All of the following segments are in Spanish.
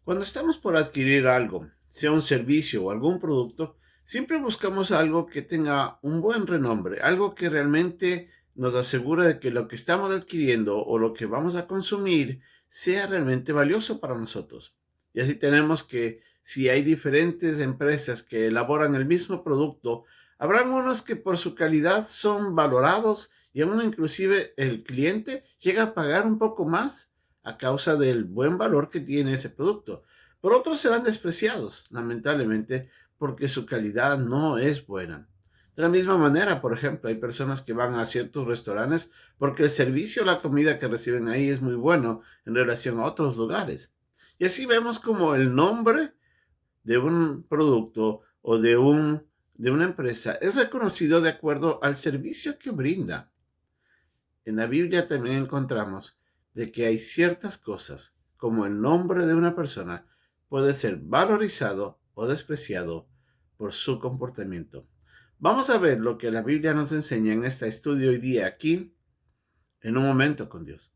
Cuando estamos por adquirir algo, sea un servicio o algún producto, siempre buscamos algo que tenga un buen renombre, algo que realmente nos asegure de que lo que estamos adquiriendo o lo que vamos a consumir sea realmente valioso para nosotros. Y así tenemos que, si hay diferentes empresas que elaboran el mismo producto, habrán unos que por su calidad son valorados y aún inclusive el cliente llega a pagar un poco más a causa del buen valor que tiene ese producto. Por otros serán despreciados, lamentablemente, porque su calidad no es buena. De la misma manera, por ejemplo, hay personas que van a ciertos restaurantes porque el servicio o la comida que reciben ahí es muy bueno en relación a otros lugares. Y así vemos como el nombre de un producto o de una empresa es reconocido de acuerdo al servicio que brinda. En la Biblia también encontramos de que hay ciertas cosas, como el nombre de una persona, puede ser valorizado o despreciado por su comportamiento. Vamos a ver lo que la Biblia nos enseña en este estudio hoy día aquí, en un momento con Dios.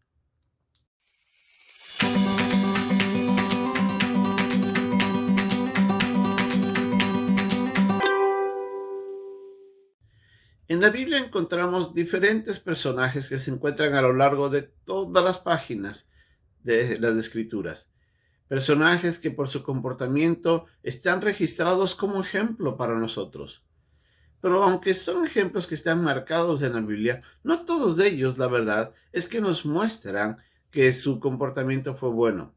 En la Biblia encontramos diferentes personajes que se encuentran a lo largo de todas las páginas de las Escrituras. Personajes que por su comportamiento están registrados como ejemplo para nosotros. Pero aunque son ejemplos que están marcados en la Biblia, no todos ellos, la verdad, es que nos muestran que su comportamiento fue bueno.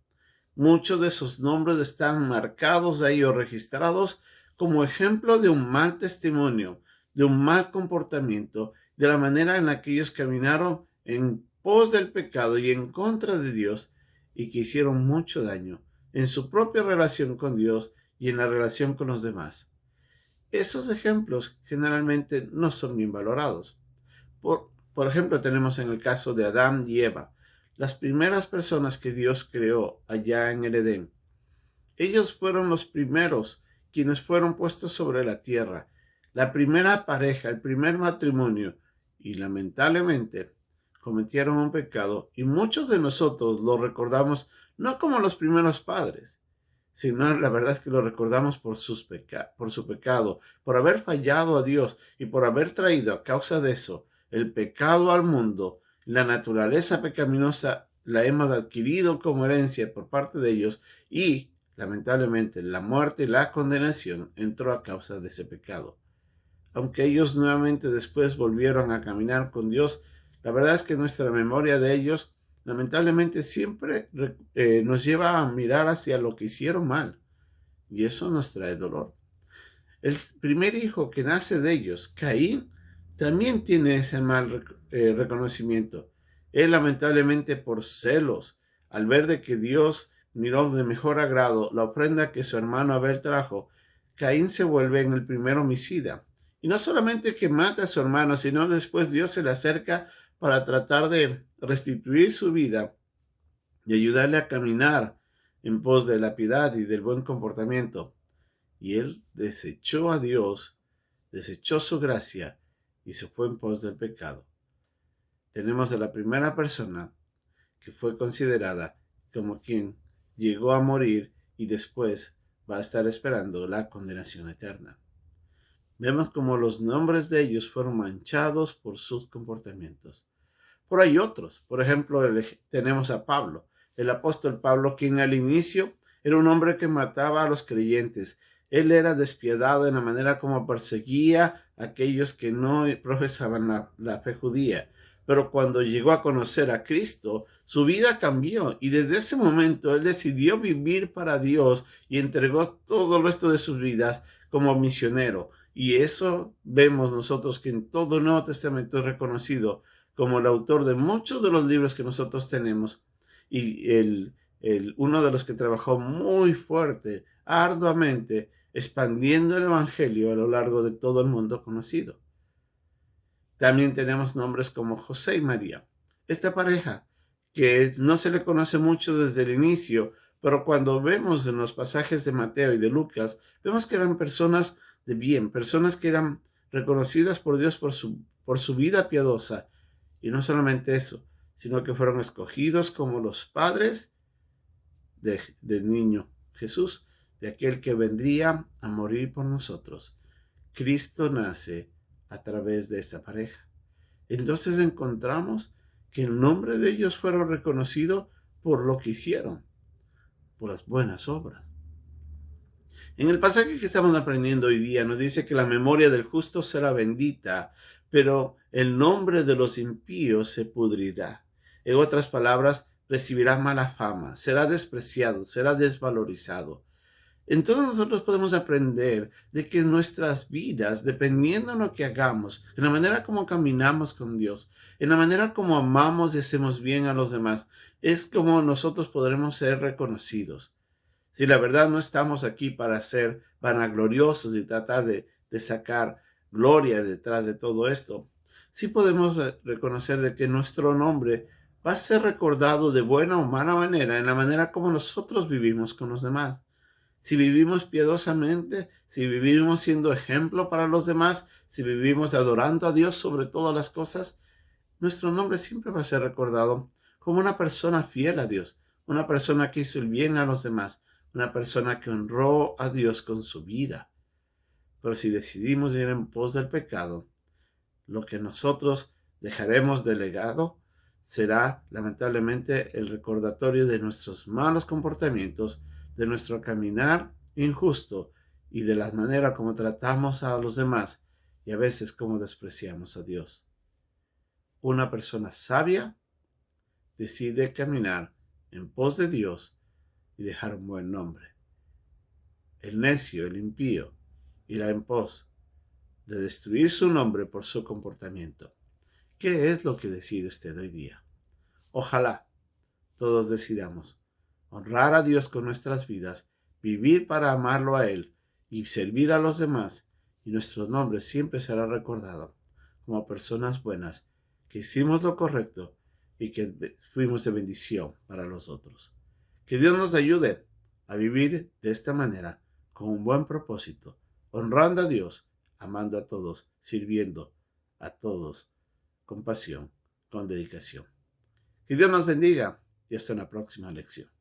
Muchos de sus nombres están marcados ahí o registrados como ejemplo de un mal testimonio, de un mal comportamiento, de la manera en la que ellos caminaron en pos del pecado y en contra de Dios y que hicieron mucho daño en su propia relación con Dios y en la relación con los demás. Esos ejemplos generalmente no son bien valorados. Por ejemplo, tenemos en el caso de Adán y Eva, las primeras personas que Dios creó allá en el Edén. Ellos fueron los primeros quienes fueron puestos sobre la tierra, la primera pareja, el primer matrimonio, y lamentablemente cometieron un pecado y muchos de nosotros lo recordamos no como los primeros padres, sino la verdad es que lo recordamos por por su pecado, por haber fallado a Dios y por haber traído a causa de eso el pecado al mundo. La naturaleza pecaminosa la hemos adquirido como herencia por parte de ellos y, lamentablemente, la muerte y la condenación entró a causa de ese pecado. Aunque ellos nuevamente después volvieron a caminar con Dios, la verdad es que nuestra memoria de ellos lamentablemente siempre nos lleva a mirar hacia lo que hicieron mal y eso nos trae dolor. El primer hijo que nace de ellos, Caín, también tiene ese mal reconocimiento. Él lamentablemente por celos, al ver de que Dios miró de mejor agrado la ofrenda que su hermano Abel trajo, Caín se vuelve en el primer homicida. Y no solamente que mata a su hermano, sino después Dios se le acerca para tratar de restituir su vida y ayudarle a caminar en pos de la piedad y del buen comportamiento. Y él desechó a Dios, desechó su gracia y se fue en pos del pecado. Tenemos a la primera persona que fue considerada como quien llegó a morir y después va a estar esperando la condenación eterna. Vemos como los nombres de ellos fueron manchados por sus comportamientos. Pero hay otros. Por ejemplo, tenemos a Pablo, el apóstol Pablo, quien al inicio era un hombre que mataba a los creyentes. Él era despiadado en la manera como perseguía a aquellos que no profesaban la fe judía. Pero cuando llegó a conocer a Cristo, su vida cambió y desde ese momento él decidió vivir para Dios y entregó todo el resto de sus vidas como misionero. Y eso vemos nosotros que en todo el Nuevo Testamento es reconocido como el autor de muchos de los libros que nosotros tenemos y uno de los que trabajó muy fuerte, arduamente, expandiendo el Evangelio a lo largo de todo el mundo conocido. También tenemos nombres como José y María. Esta pareja, que no se le conoce mucho desde el inicio, pero cuando vemos en los pasajes de Mateo y de Lucas, vemos que eran personas de bien, personas que eran reconocidas por Dios por su vida piadosa. Y no solamente eso, sino que fueron escogidos como los padres del niño Jesús, de aquel que vendría a morir por nosotros. Cristo nace a través de esta pareja. Entonces encontramos que el nombre de ellos fueron reconocidos por lo que hicieron, por las buenas obras. En el pasaje que estamos aprendiendo hoy día nos dice que la memoria del justo será bendita, pero el nombre de los impíos se pudrirá. En otras palabras, recibirá mala fama, será despreciado, será desvalorizado. Entonces nosotros podemos aprender de que nuestras vidas, dependiendo de lo que hagamos, en la manera como caminamos con Dios, en la manera como amamos y hacemos bien a los demás, es como nosotros podremos ser reconocidos. Si la verdad no estamos aquí para ser vanagloriosos y tratar de sacar gloria detrás de todo esto, sí podemos reconocer de que nuestro nombre va a ser recordado de buena o mala manera, en la manera como nosotros vivimos con los demás. Si vivimos piadosamente, si vivimos siendo ejemplo para los demás, si vivimos adorando a Dios sobre todas las cosas, nuestro nombre siempre va a ser recordado como una persona fiel a Dios, una persona que hizo el bien a los demás, una persona que honró a Dios con su vida. Pero si decidimos ir en pos del pecado, lo que nosotros dejaremos de legado será lamentablemente el recordatorio de nuestros malos comportamientos, de nuestro caminar injusto y de la manera como tratamos a los demás y a veces como despreciamos a Dios. Una persona sabia decide caminar en pos de Dios y dejar un buen nombre. El necio, el impío, irá en pos de destruir su nombre por su comportamiento. ¿Qué es lo que decide usted hoy día? Ojalá todos decidamos honrar a Dios con nuestras vidas, vivir para amarlo a Él y servir a los demás, y nuestro nombre siempre será recordado como personas buenas que hicimos lo correcto y que fuimos de bendición para los otros. Que Dios nos ayude a vivir de esta manera, con un buen propósito, honrando a Dios, amando a todos, sirviendo a todos con pasión, con dedicación. Que Dios nos bendiga y hasta una próxima lección.